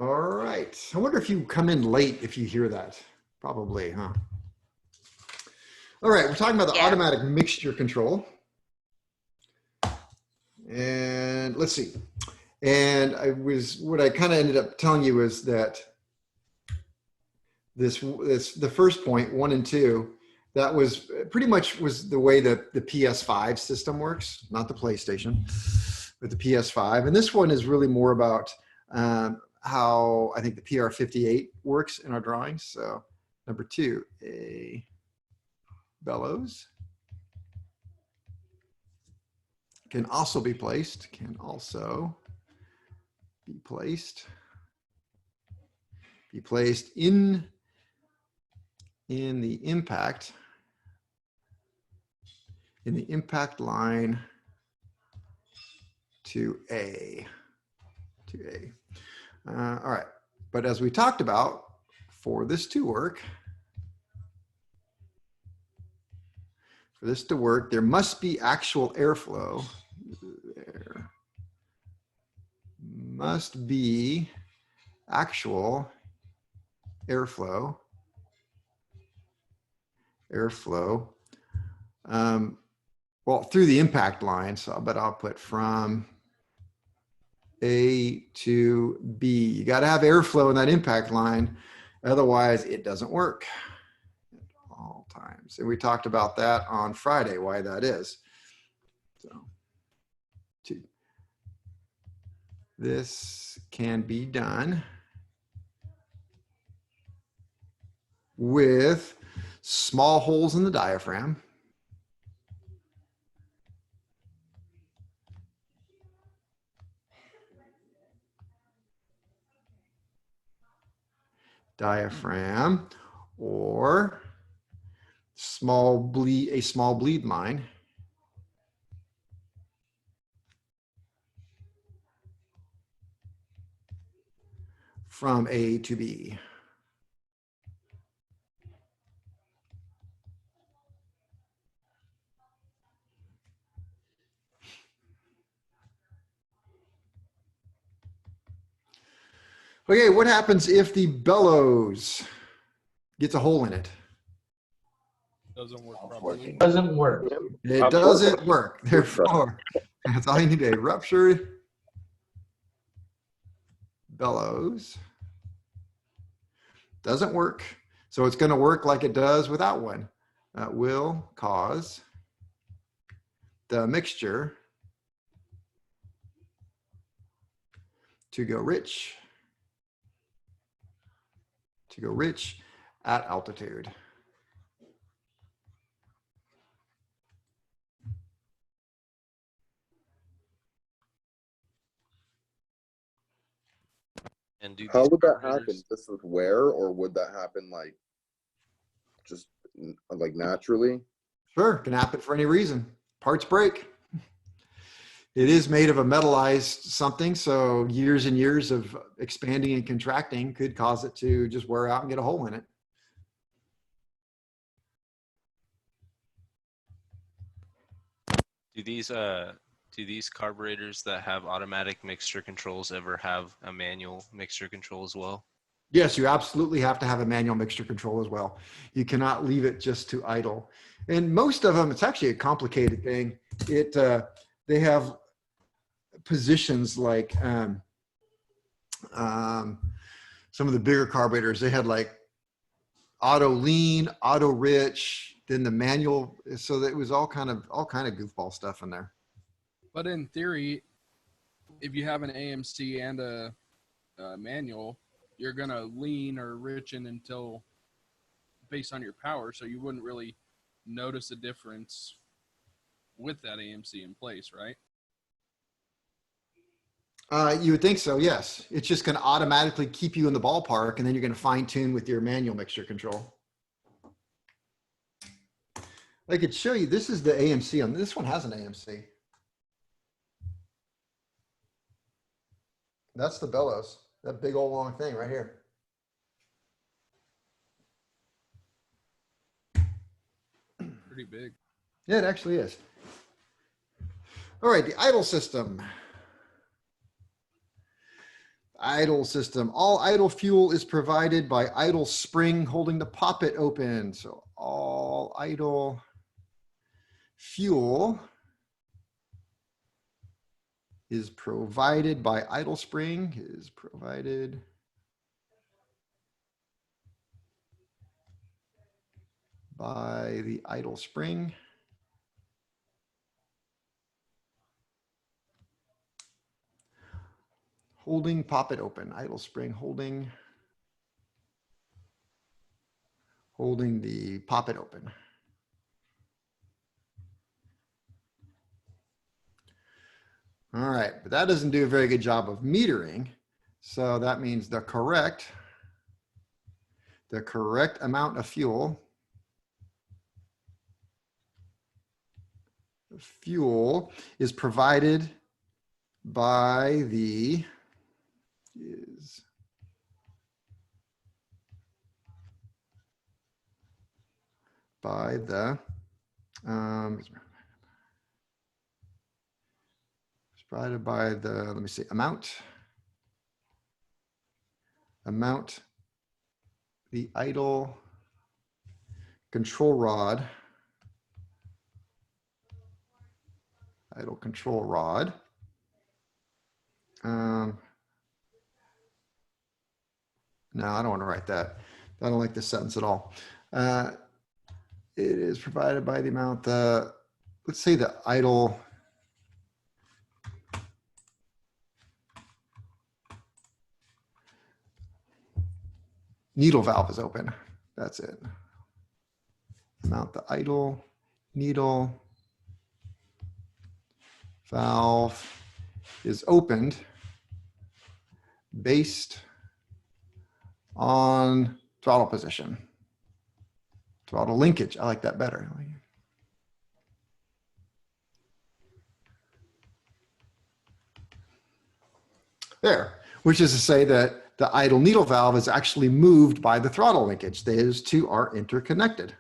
All right. I wonder if you come in late if you hear that. Probably, huh? All right, we're talking about the automatic mixture control. And let's see. And what I kind of ended up telling you is that the first point, 1 and 2, that was pretty much was the way that the PS5 system works, not the PlayStation, but the PS5. And this one is really more about how I think the PR58 works in our drawings. So number 2, a bellows can also be placed, in the impact line to A. All right, but as we talked about, for this to work, there must be actual airflow. There must be actual airflow. Well, through the impact line. So, but I'll put from A to B. You got to have airflow in that impact line, otherwise it doesn't work at all times. And we talked about that on Friday, why that is. So, this can be done with small holes in the diaphragm. Or a small bleed line. From A to B. Okay, what happens if the bellows gets a hole in it? Doesn't work properly. Doesn't work. It doesn't work. Therefore, that's all you need, a ruptured bellows. Doesn't work. So it's going to work like it does without one. That will cause the mixture to go rich. At altitude. And how would that happen? Just with wear, or would that happen like just like naturally? Sure, can happen for any reason. Parts break. It is made of a metallized something, so years and years of expanding and contracting could cause it to just wear out and get a hole in it. Do these carburetors that have automatic mixture controls ever have a manual mixture control as well? Yes, you absolutely have to have a manual mixture control as well. You cannot leave it just to idle. And most of them, it's actually a complicated thing. They have positions like some of the bigger carburetors. They had like auto lean, auto rich, then the manual. So that it was all kind of goofball stuff in there. But in theory, if you have an AMC and a manual, you're gonna lean or richen until based on your power, so you wouldn't really notice a difference with that AMC in place, right? You would think so, yes. It's just going to automatically keep you in the ballpark, and then you're going to fine tune with your manual mixture control. I could show you, this is the AMC on this one has an AMC. That's the bellows, that big old long thing right here. Pretty big. Yeah, it actually is. All right, the idle system. idle system. All idle fuel is provided by idle spring holding the poppet open. So all idle fuel is provided by idle spring, is provided by the idle spring. Holding poppet open, idle spring holding the poppet open. All right, but that doesn't do a very good job of metering. So that means the correct amount of fuel is provided by the provided by the, let me see, amount, the idle control rod, no, I don't want to write that. I don't like this sentence at all. It is provided by the amount, let's say the idle needle valve is open. That's it. Amount the idle needle valve is opened based on throttle position, throttle linkage. I like that better. There, which is to say that the idle needle valve is actually moved by the throttle linkage. Those two are interconnected.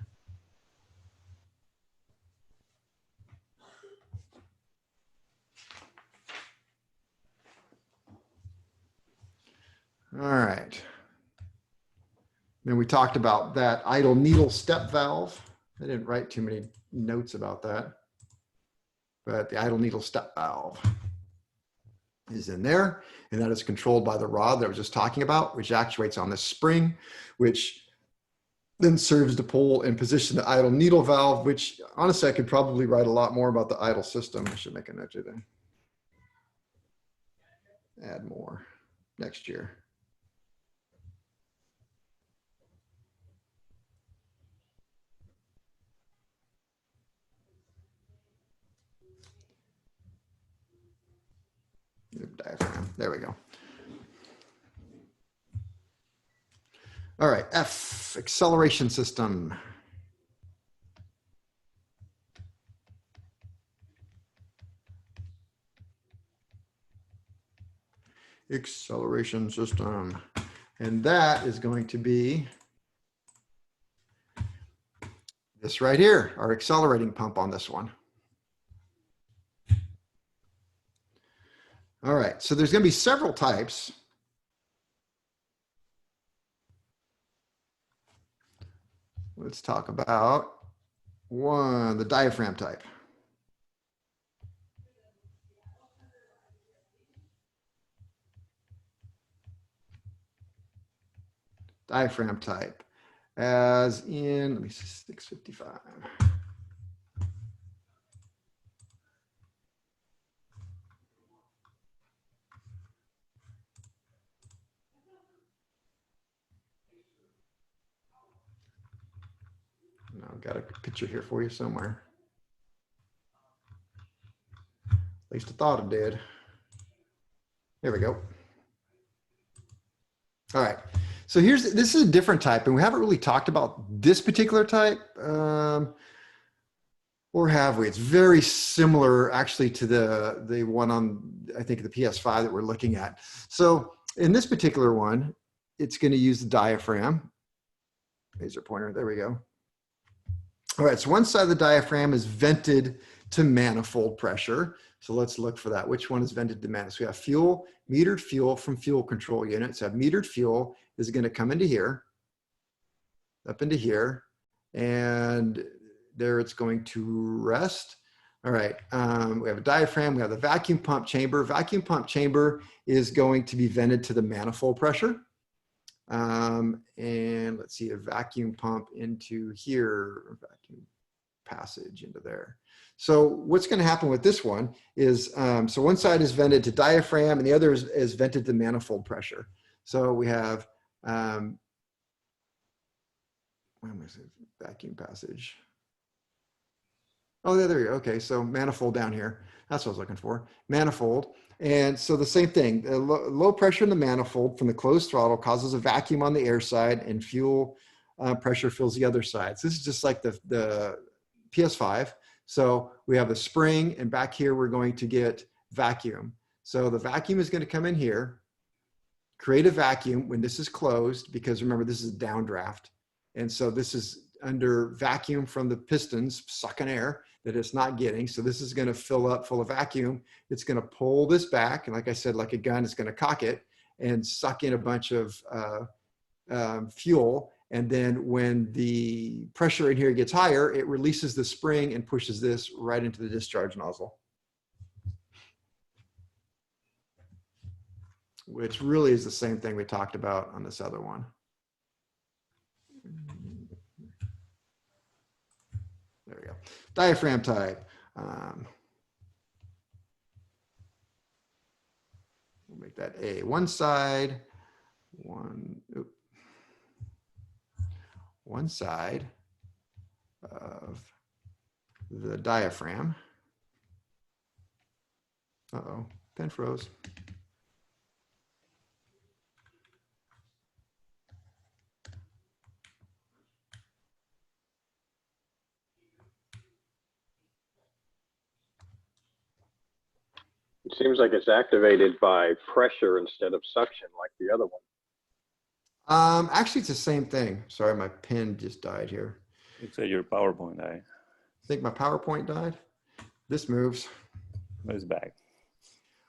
All right. Then we talked about that idle needle step valve. I didn't write too many notes about that, but the idle needle step valve is in there, and that is controlled by the rod that I was just talking about, which actuates on this spring, which then serves to pull and position the idle needle valve, which honestly, I could probably write a lot more about the idle system. I should make a note of that. Add more next year. Diaphragm. There we go. All right, F, acceleration system. Acceleration system. And that is going to be this right here, our accelerating pump on this one. All right, so there's going to be several types. Let's talk about one, the diaphragm type. Diaphragm type, as in, let me see, 655. I've got a picture here for you somewhere. At least I thought it did. There we go. All right. So this is a different type, and we haven't really talked about this particular type, or have we? It's very similar actually to the one on, I think, the PS5 that we're looking at. So in this particular one, it's going to use the diaphragm. Laser pointer, there we go. All right, so one side of the diaphragm is vented to manifold pressure. So let's look for that. Which one is vented to manifold? So we have fuel, metered fuel from fuel control unit. So metered fuel is going to come into here, up into here, and there it's going to rest. All right, we have a diaphragm, we have the vacuum pump chamber. Vacuum pump chamber is going to be vented to the manifold pressure. And let's see, a vacuum pump into here, vacuum passage into there. So what's going to happen with this one is, so one side is vented to diaphragm and the other is vented to manifold pressure. So we have, vacuum passage. Oh, there you go. Okay, so manifold down here. That's what I was looking for. Manifold. And so the same thing, low pressure in the manifold from the closed throttle causes a vacuum on the air side and fuel pressure fills the other side. So this is just like the PS5. So we have the spring and back here we're going to get vacuum. So the vacuum is going to come in here, create a vacuum when this is closed, because remember this is a downdraft. And so this is under vacuum from the pistons sucking air that it's not getting. So this is going to fill up full of vacuum. It's going to pull this back. And like I said, like a gun, it's going to cock it and suck in a bunch of fuel. And then when the pressure in here gets higher, it releases the spring and pushes this right into the discharge nozzle, which really is the same thing we talked about on this other one. There we go. Diaphragm type. We'll make that A. One side of the diaphragm. Uh-oh, pen froze. It seems like it's activated by pressure instead of suction like the other one. Actually, it's the same thing. Sorry, my pen just died here. Looks like your PowerPoint died. I think my PowerPoint died. This moves. It's back.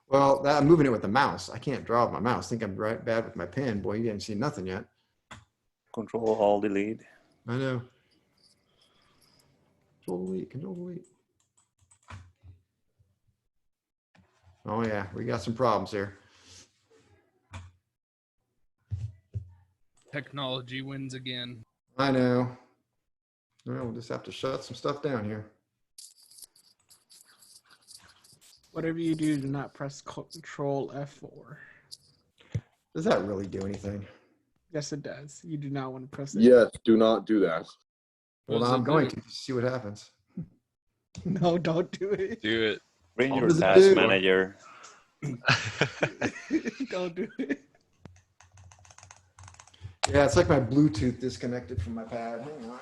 Well, I'm moving it with the mouse. I can't draw with my mouse. I think I'm right bad with my pen. Boy, you didn't see nothing yet. Control Alt Delete. I know. Control delete, control delete. Oh yeah, we got some problems here. Technology wins again. I know. Well, we'll just have to shut some stuff down here. Whatever you do not press Control F4. Does that really do anything? Yes, it does. You do not want to press it. Yes, do not do that. Well, What does now it I'm going do? to see what happens. No, don't do it. Do it. Bring What your does it task do? manager. Don't do it. Yeah, it's like my Bluetooth disconnected from my pad. Hang on.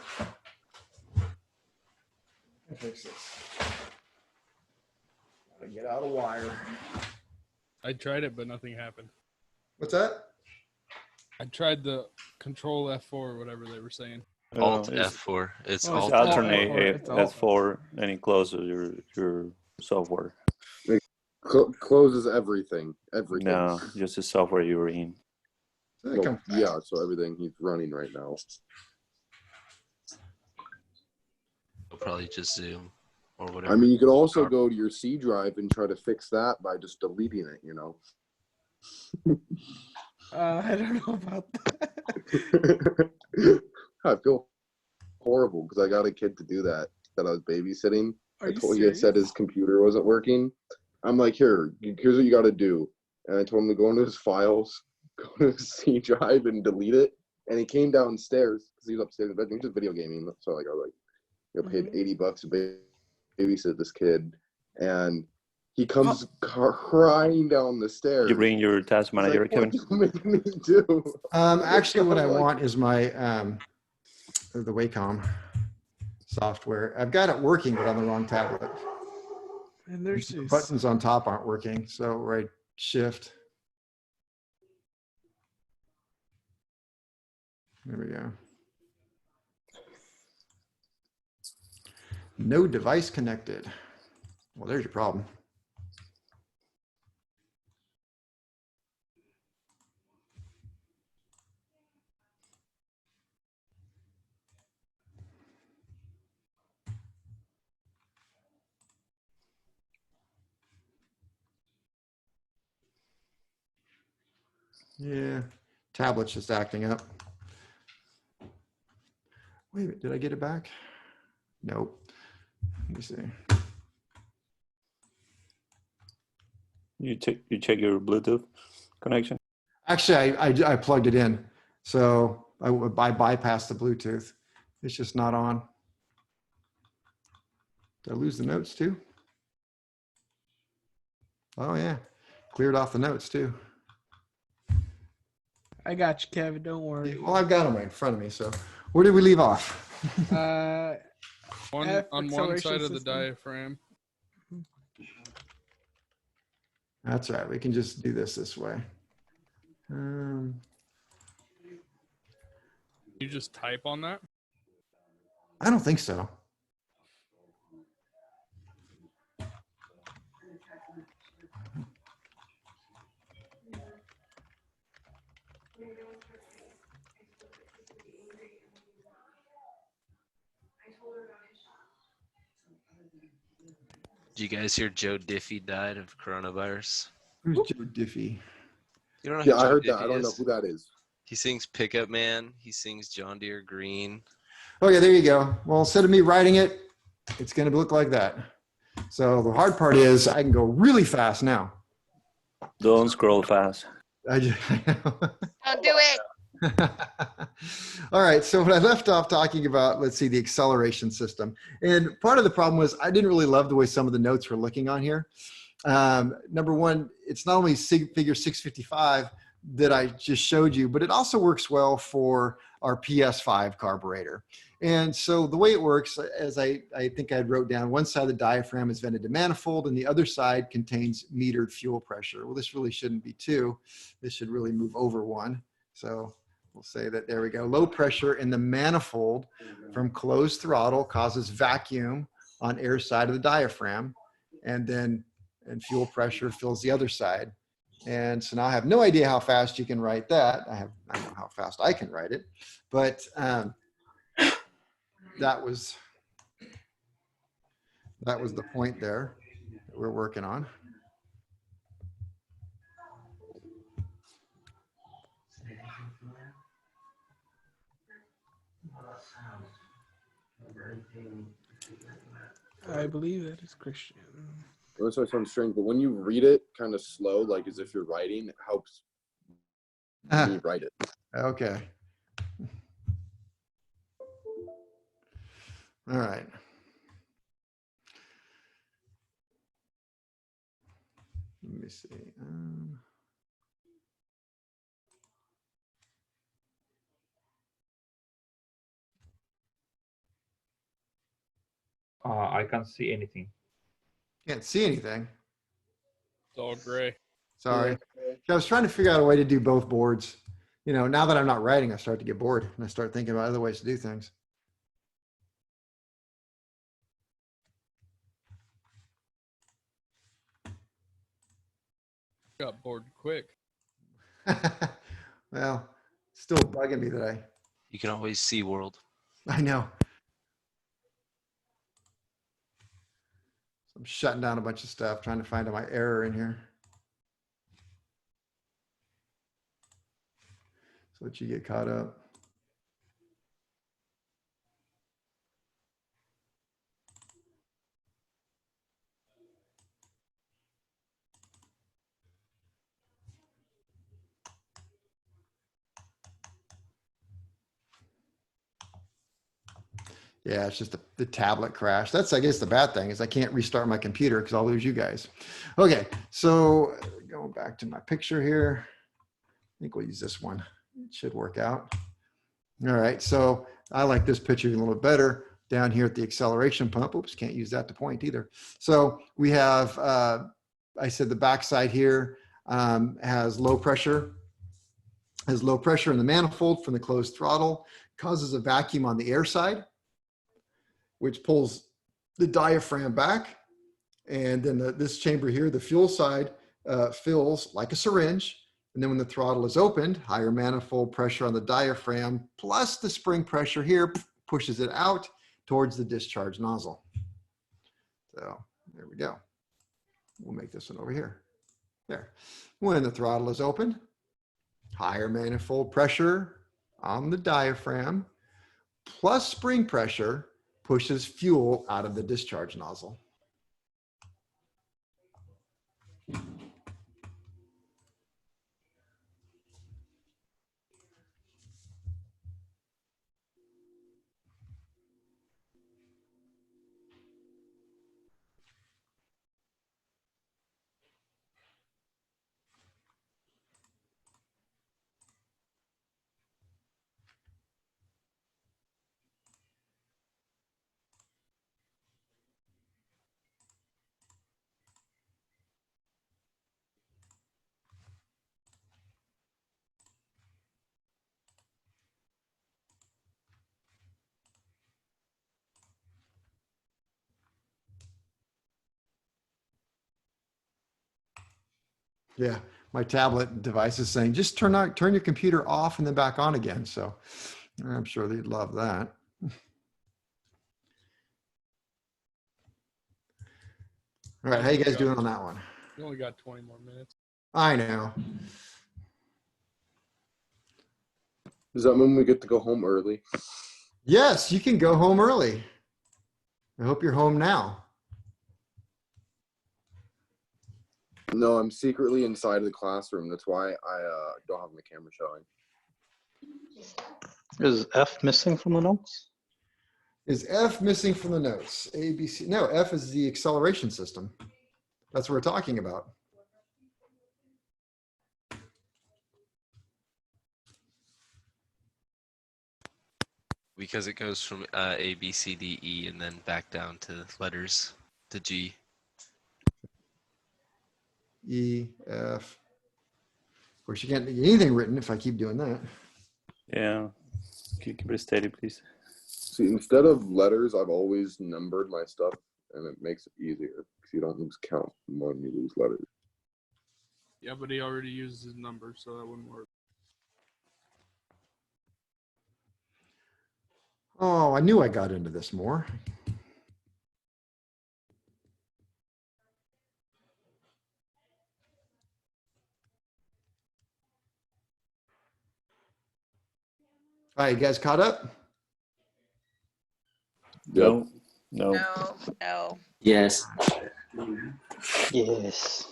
I'll fix this. Gotta get out of wire. I tried it, but nothing happened. What's that? I tried the Control F4 or whatever they were saying. Alt It's, F4. It's Oh, it's Alt Alt alternate F4. It's Alt F4 and it closes your software. Closes everything. Everything. No, just the software you were in. Well, yeah, so everything he's running right now. F4. Probably just Zoom or whatever. I mean, you could also go to your C drive and try to fix that by just deleting it, you know? I don't know about that. I feel horrible because I got a kid to do that I was babysitting. Are I you told he had serious? said his computer wasn't working. I'm like, here's what you got to do. And I told him to go into his files, go to his C drive and delete it. And he came downstairs because he was upstairs in the bedroom, just video gaming. So like I was like, paid $80 to babysit this kid. And he comes crying down the stairs. You bring your task He's manager, like, what Kevin. are you making me do? Actually, what I Like- want is my the Wacom software. I've got it working, but on the wrong tablet. And there's The just buttons on top aren't working, so right shift. There we go. No device connected. Well, there's your problem. Yeah, tablet's just acting up. Wait a minute, did I get it back? Nope. Let me see. You check your Bluetooth connection. Actually, I plugged it in, so I bypassed the Bluetooth. It's just not on. Did I lose the notes too? Oh yeah, cleared off the notes too. I got you, Kevin. Don't worry. Well, I've got them right in front of me. So where did we leave off? On F, one acceleration side of the system. diaphragm. That's right. We can just do this way. You just type on that. I don't think so. Did you guys hear Joe Diffie died of coronavirus? Who's Joe Diffie? You don't know Yeah, who I Joe heard that. Diffie I don't know is? who that is. He sings Pickup Man. He sings John Deere Green. Okay, there you go. Well, instead of me writing it, it's going to look like that. So the hard part is I can go really fast now. Don't scroll fast. Don't do it. All right. So when I left off talking about, let's see, the acceleration system. And part of the problem was I didn't really love the way some of the notes were looking on here. Number one, it's not only figure 655 that I just showed you, but it also works well for our PS5 carburetor. And so the way it works, as I think I wrote down, one side of the diaphragm is vented to manifold and the other side contains metered fuel pressure. Well, this really shouldn't be two. This should really move over one. So we'll say that, there we go. Low pressure in the manifold from closed throttle causes vacuum on air side of the diaphragm, and fuel pressure fills the other side. And so now I have no idea how fast you can write that. I know how fast I can write it, but that was the point there that we're working on. I believe that is Christian. This might sound strange, but when you read it kind of slow, like as if you're writing, it helps me write it. Okay. All right. Let me see. I can't see anything. Can't see anything. It's all gray. Sorry. I was trying to figure out a way to do both boards. You know, now that I'm not writing, I start to get bored and I start thinking about other ways to do things. Got bored quick. Well, it's still bugging me that You can always see world. I know. So I'm shutting down a bunch of stuff, trying to find my error in here. So that you get caught up. Yeah, it's just the tablet crash. That's, I guess, the bad thing is I can't restart my computer because I'll lose you guys. Okay, so going back to my picture here. I think we'll use this one. It should work out. All right, so I like this picture a little bit better. Down here at the acceleration pump. Oops, can't use that to point either. So we have, I said the backside here has low pressure. Has low pressure in the manifold from the closed throttle. Causes a vacuum on the air side, which pulls the diaphragm back. And then this chamber here, the fuel side, fills like a syringe. And then when the throttle is opened, higher manifold pressure on the diaphragm plus the spring pressure here pushes it out towards the discharge nozzle. So there we go. We'll make this one over here. There. When the throttle is open, higher manifold pressure on the diaphragm plus spring pressure pushes fuel out of the discharge nozzle. Yeah, my tablet device is saying, just turn your computer off and then back on again. So I'm sure they'd love that. All right, how you guys doing on that one? You only got 20 more minutes. I know. Does that mean we get to go home early? Yes, you can go home early. I hope you're home now. No, I'm secretly inside of the classroom. That's why I don't have my camera showing. Is F missing from the notes? Is F missing from the notes? A, B, C. No, F is the acceleration system. That's what we're talking about. Because it goes from A, B, C, D, E, and then back down to letters to G. E, F. Of course, you can't get anything written if I keep doing that. Yeah. Keep it steady, please. See, instead of letters, I've always numbered my stuff, and it makes it easier because you don't lose count when you lose letters. Yeah, but he already used his number, so that wouldn't work. Oh, I knew I got into this more. All right, you guys caught up? No. No. No, no. Yes. Yes.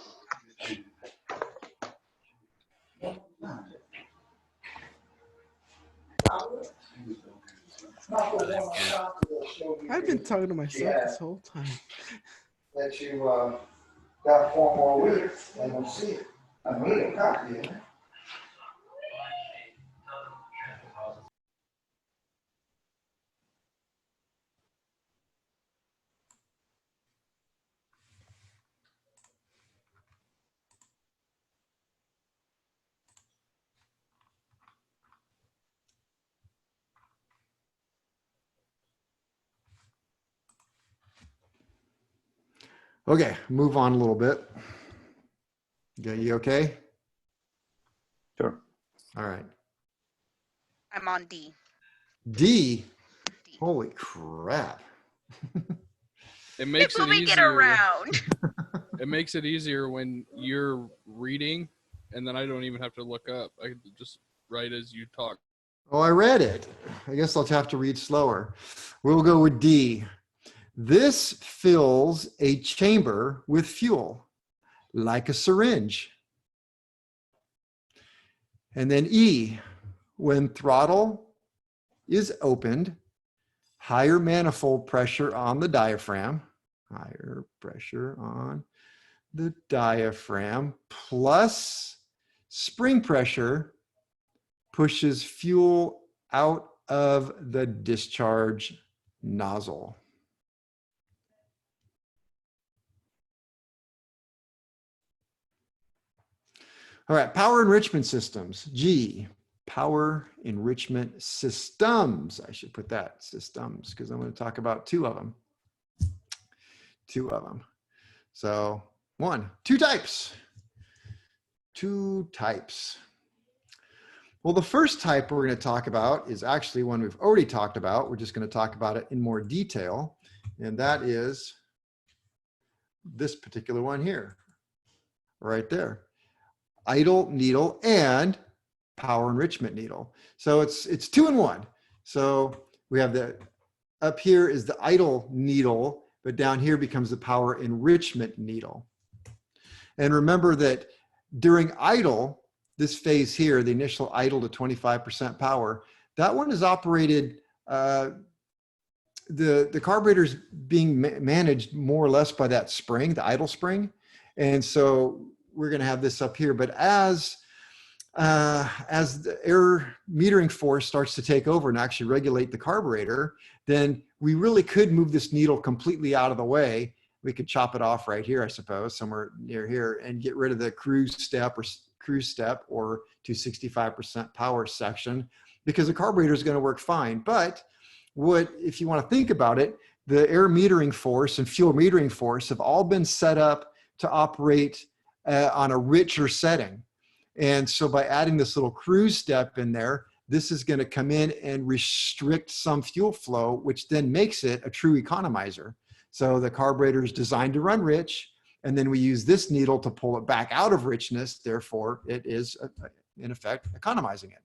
I've been talking to myself this whole time. That you got 4 more weeks and we'll see it. I made a copy of it. Okay, move on a little bit. You okay? Sure. All right. I'm on D. D. D. Holy crap. It makes People it we get easier. around. It makes it easier when you're reading, and then I don't even have to look up. I can just write as you talk. Oh, I read it. I guess I'll have to read slower. We'll go with D. This fills a chamber with fuel, like a syringe. And then E, when throttle is opened, higher manifold pressure on the diaphragm, higher pressure on the diaphragm, plus spring pressure pushes fuel out of the discharge nozzle. All right, power enrichment systems, G, power enrichment systems. I should put that, systems, because I'm going to talk about 2 of them. 2 of them. So 2 types. 2 types. Well, the first type we're going to talk about is actually one we've already talked about. We're just going to talk about it in more detail. And that is this particular one here, right there. Idle needle and power enrichment needle. So it's 2-in-1. So we have up here is the idle needle, but down here becomes the power enrichment needle. And remember that during idle, this phase here, the initial idle to 25% power, that one is operated, the carburetor's being managed more or less by that spring, the idle spring. And so we're going to have this up here. But as the air metering force starts to take over and actually regulate the carburetor, then we really could move this needle completely out of the way. We could chop it off right here, I suppose, somewhere near here, and get rid of the cruise step or to 65% power section, because the carburetor is going to work fine. But if you want to think about it, the air metering force and fuel metering force have all been set up to operate on a richer setting. And so by adding this little cruise step in there, this is going to come in and restrict some fuel flow, which then makes it a true economizer. So the carburetor is designed to run rich, and then we use this needle to pull it back out of richness. Therefore, it is, in effect, economizing it.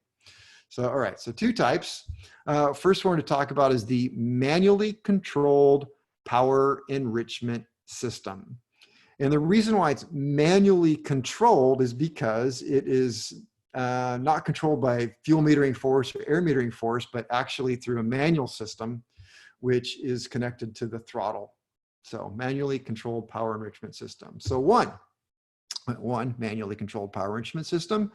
So, all right, so 2 types. First one to talk about is the manually controlled power enrichment system. And the reason why it's manually controlled is because it is not controlled by fuel metering force or air metering force, but actually through a manual system, which is connected to the throttle. So manually controlled power enrichment system. So one, manually controlled power enrichment system.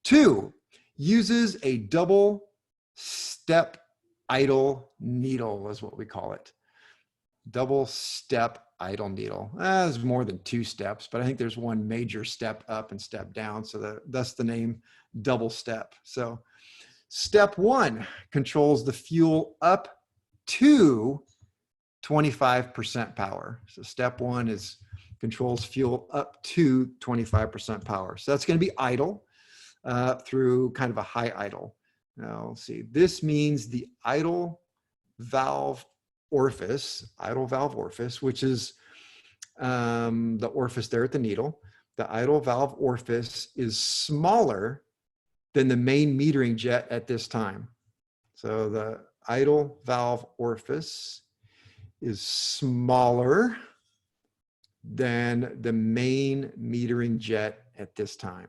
2, uses a double step idle needle is what we call it. Double step idle needle. There's more than 2 steps, but I think there's one major step up and step down. So that's the name double step. So step 1 controls the fuel up to 25% power. So step 1 controls fuel up to 25% power. So that's going to be idle through kind of a high idle. Now let's see, this means the idle valve orifice, which is the orifice there at the needle. The idle valve orifice is smaller than the main metering jet at this time. So the idle valve orifice is smaller than the main metering jet at this time.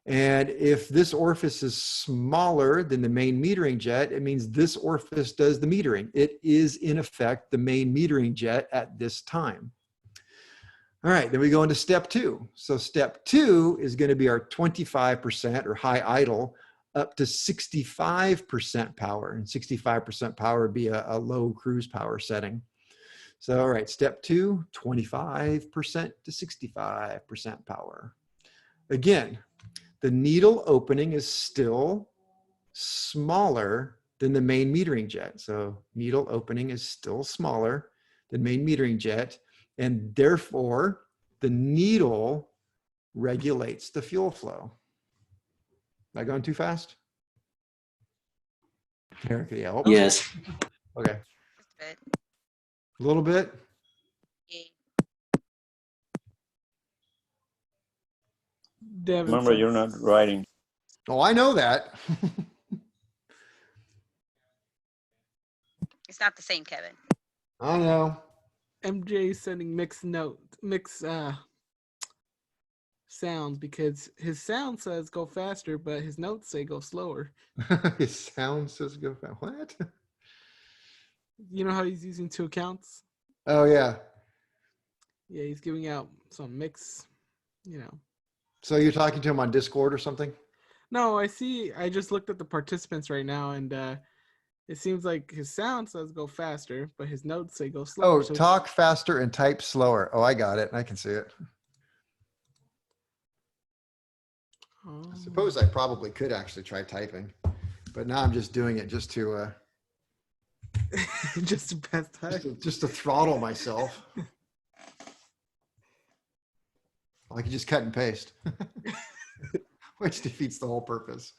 And if this orifice is smaller than the main metering jet, it means this orifice does the metering. It is, in effect, the main metering jet at this time. All right, then we go into step 2. So step 2 is going to be our 25% or high idle up to 65% power. And 65% power would be a low cruise power setting. So, all right, step 2, 25% to 65% power. Again, the needle opening is still smaller than the main metering jet. So needle opening is still smaller than main metering jet, and therefore the needle regulates the fuel flow. Am I going too fast? Okay, yeah. Yes. Okay. Good. A little bit. Yeah. Devin Remember, says- you're not writing. Oh, I know that. It's not the same, Kevin. I know. MJ is sending mixed sounds because his sound says go faster, but his notes say go slower. His sound says go fast. What? You know how he's using 2 accounts? Oh, yeah. Yeah, he's giving out some mix, So you're talking to him on Discord or something? No, I just looked at the participants right now, and it seems like his sound says go faster, but his notes say go slower. Oh, talk faster and type slower. Oh, I got it. I can see it. I suppose I probably could actually try typing, but now I'm just doing it just to just to pass time. just to throttle myself. I can just cut and paste, which defeats the whole purpose.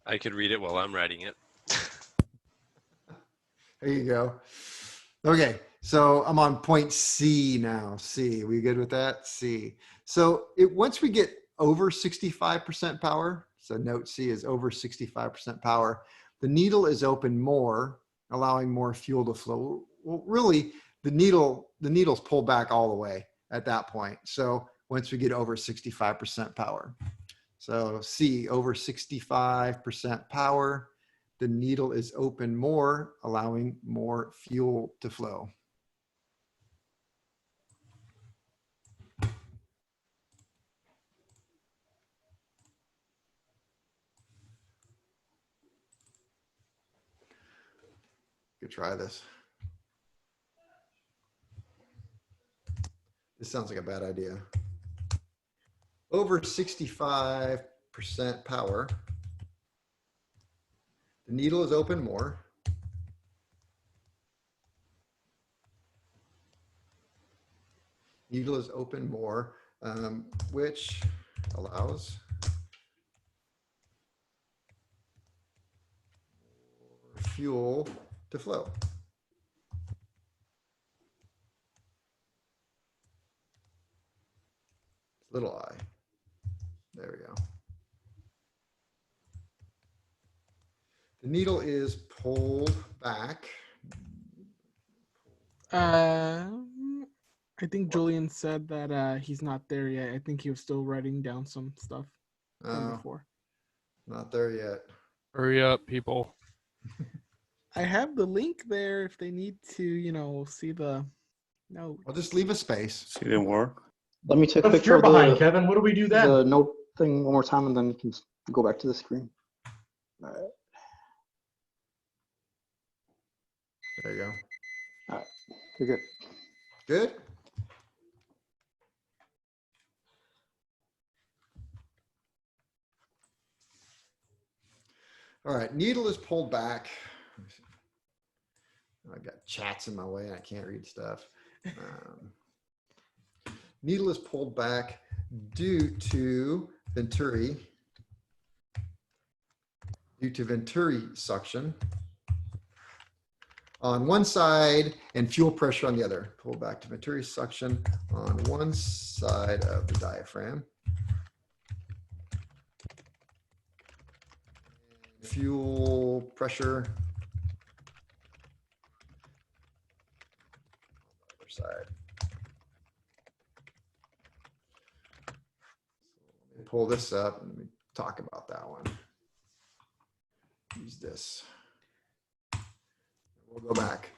I could read it while I'm writing it. There you go. Okay, So I'm on point C now. C, we good with that? C. So once we get over 65% power, so note C is over 65% power, the needle is open more, allowing more fuel to flow. Well, really, the needle's pulled back all the way at that point. So once we get over 65% power. So C, over 65% power, the needle is open more, allowing more fuel to flow. Could try this. This sounds like a bad idea. Over 65% power, the needle is open more. Needle is open more, which allows fuel to flow. Little I. There we go. The needle is pulled back. I think Julian said that he's not there yet. I think he was still writing down some stuff from before. Not there yet. Hurry up, people. I have the link there if they need to, see the note. I'll just leave a space. See the work. Let me take a If picture you're of behind, Kevin, what do we do then? the note thing one more time, and then you can go back to the screen. All right. There you go. All right. You're good. Good? All right, needle is pulled back. I've got chats in my way and I can't read stuff. Needle is pulled back due to Venturi suction on one side and fuel pressure on the other. Pull back to Venturi suction on one side of the diaphragm. Fuel pressure other side. Let me pull this up and we talk about that one. Use this. We'll go back.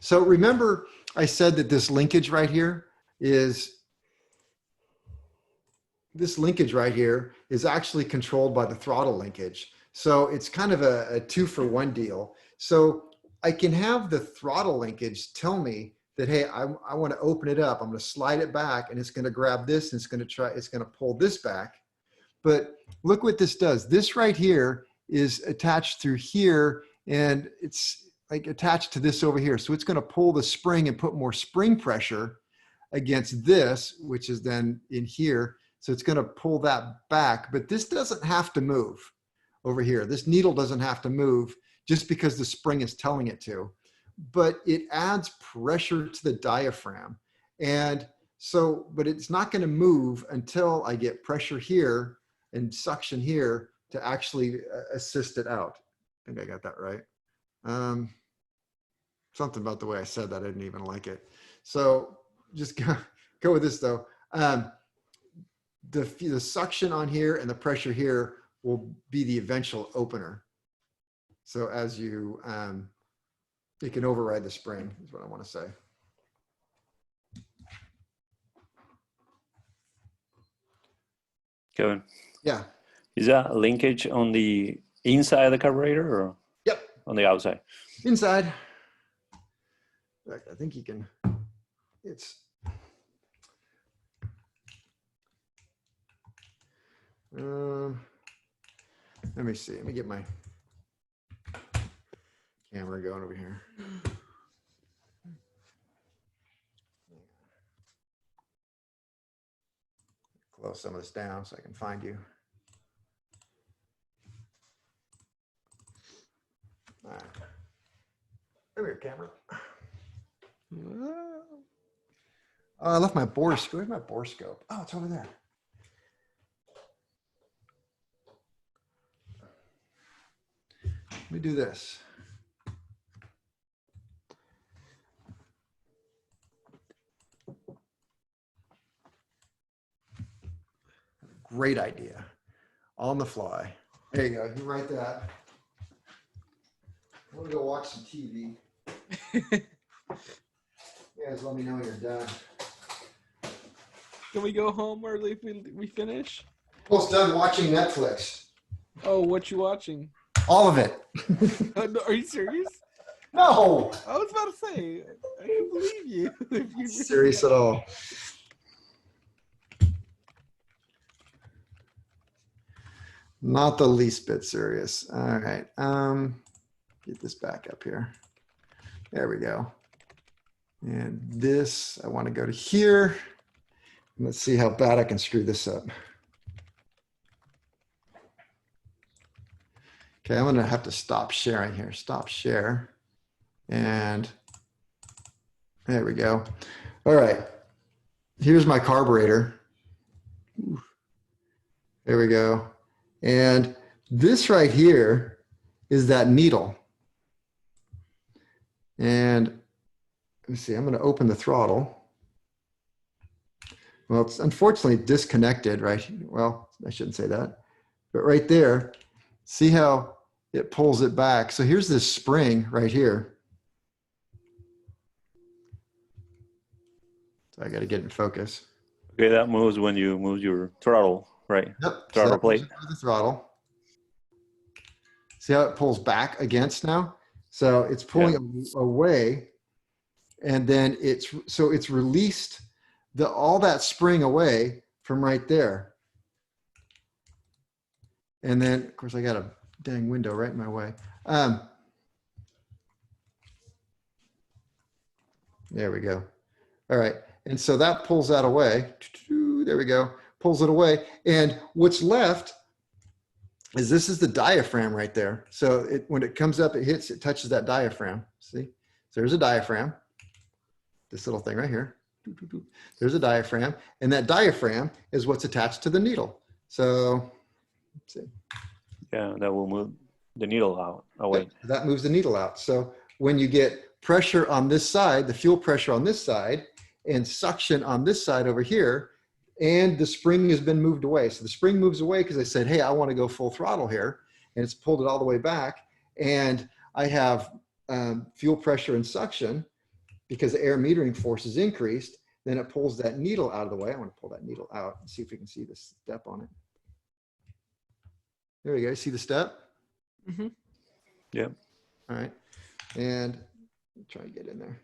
So remember I said that this linkage right here is actually controlled by the throttle linkage. So it's kind of a 2-for-1 deal. So I can have the throttle linkage tell me that, hey, I want to open it up. I'm going to slide it back and it's going to grab this and it's going to pull this back. But look what this does. This right here is attached through here and it's like attached to this over here. So it's going to pull the spring and put more spring pressure against this, which is then in here. So it's going to pull that back, but this doesn't have to move over here. This needle doesn't have to move just because the spring is telling it to, but it adds pressure to the diaphragm. And so, but it's not going to move until I get pressure here and suction here to actually assist it out. I think I got that right. Something about the way I said that, I didn't even like it. So just go with this though. The suction on here and the pressure here will be the eventual opener. So as you, it can override the spring is what I want to say. Kevin. Yeah. Is that linkage on the inside of the carburetor or Yep. on the outside? Inside. In fact, I think you can, it's, let me see. Let me get my camera going over here. Close some of this down so I can find you. All right. Come here, camera. Oh, I left my bore scope. Where's my bore scope? Oh, it's over there. Let me do this. Great idea. On the fly. There you go. You write that. I'm gonna go watch some TV. You guys let me know when you're done. Can we go home early if we finish? Almost done watching Netflix. Oh, what you watching? All of it. No, are you serious? No. I was about to say, I can believe you. If you Serious at all. Not the least bit serious. All right. Get this back up here. There we go. And this, I want to go to here. Let's see how bad I can screw this up. Okay, I'm going to have to stop sharing here. Stop share. And there we go. All right. Here's my carburetor. There we go. And this right here is that needle. And let me see, I'm going to open the throttle. Well, it's unfortunately disconnected, right? Well, I shouldn't say that, but right there, see how it pulls it back. So here's this spring right here. So I got to get in focus. Okay, that moves when you move your throttle, right? Yep. Throttle that plate. moves the throttle. See how it pulls back against now? So it's pulling away, and then it's released all that spring away from right there. And then of course I got a dang window right in my way. There we go. All right. And so that pulls that away. There we go. Pulls it away. And what's left is this is the diaphragm right there. So when it comes up, it touches that diaphragm. See? So there's a diaphragm. This little thing right here. There's a diaphragm. And that diaphragm is what's attached to the needle. So let's see. Yeah, that will move the needle out away. That moves the needle out. So when you get pressure on this side, the fuel pressure on this side, and suction on this side over here, and the spring has been moved away. So the spring moves away because I said, hey, I want to go full throttle here. And it's pulled it all the way back. And I have fuel pressure and suction because the air metering force is increased. Then it pulls that needle out of the way. I want to pull that needle out and see if we can see the step on it. There we go. See the step? Mm-hmm. Yep. All right. And try to get in there.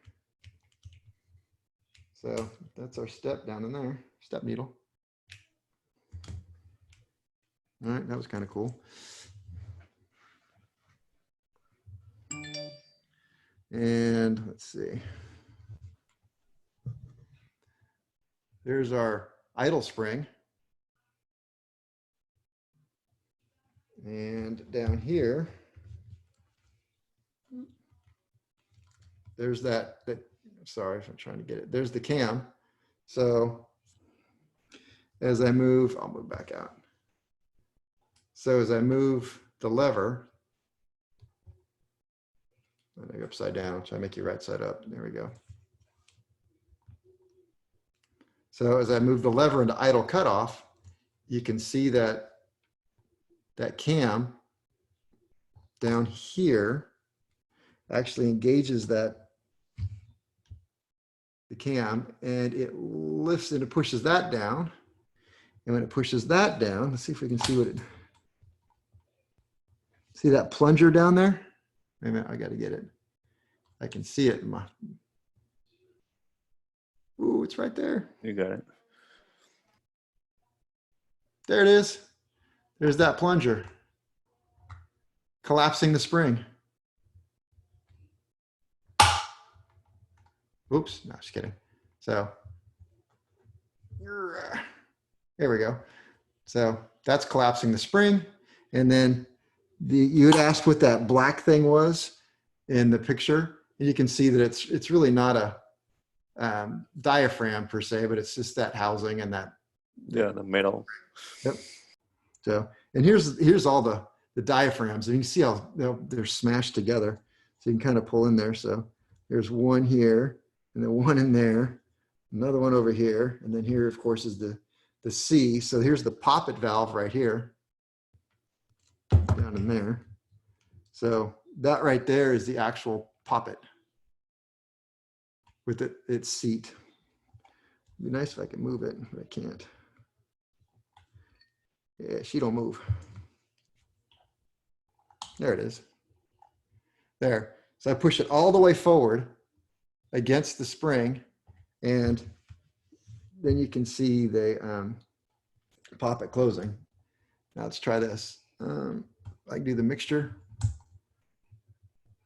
So that's our step down in there, step needle. All right, that was kind of cool. And let's see. There's our idle spring. And down here, there's that sorry if I'm trying to get it. There's the cam. So as I move, I'll move back out. So as I move the lever, I go upside down, try to make you right side up. There we go. So as I move the lever into idle cutoff, you can see that cam down here actually engages the cam, and it lifts and it pushes that down. And when it pushes that down, let's see if we can see see that plunger down there? Wait a minute, I got to get it. I can see it. Ooh, it's right there. You got it. There it is. There's that plunger. Collapsing the spring. Oops, no, just kidding. So there we go. So that's collapsing the spring. And then you had asked what that black thing was in the picture. And you can see that it's really not diaphragm per se, but it's just that housing and that. Yeah, the metal. Yep. So, and here's all the diaphragms, and you can see how they're smashed together. So you can kind of pull in there. So there's one here, and then one in there, another one over here, and then here, of course, is the C. So here's the poppet valve right here, down in there. So that right there is the actual poppet with its seat. It'd be nice if I could move it, but I can't. Yeah, she don't move. There it is. There. So I push it all the way forward against the spring, and then you can see the poppet closing. Now let's try this. I can do the mixture.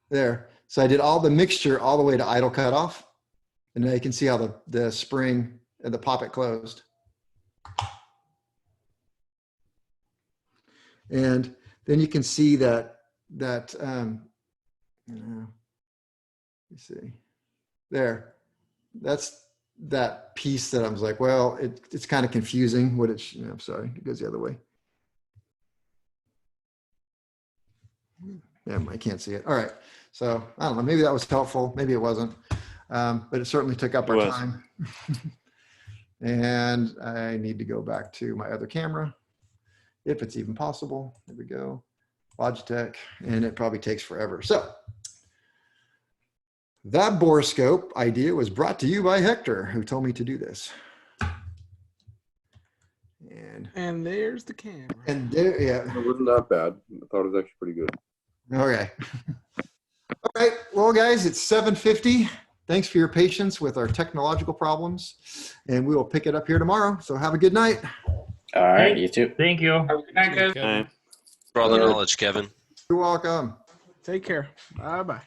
There. So I did all the mixture all the way to idle cutoff, and now you can see how the spring and the poppet closed. And then you can see that let me see there. That's that piece that I was like, well, it's kind of confusing what it's, I'm sorry, it goes the other way. Yeah, I can't see it. All right. So I don't know, maybe that was helpful. Maybe it wasn't, but it certainly took up our time. And I need to go back to my other camera, if it's even possible. There we go. Logitech, and it probably takes forever. So that borescope idea was brought to you by Hector, who told me to do this. And there's the camera. And there, yeah. It wasn't that bad. I thought it was actually pretty good. Okay. All right. Well, guys, it's 7:50. Thanks for your patience with our technological problems, and we will pick it up here tomorrow. So have a good night. All right, you too. Thank you. Have a good night, guys. For all the knowledge, Kevin. You're welcome. Take care. Bye-bye.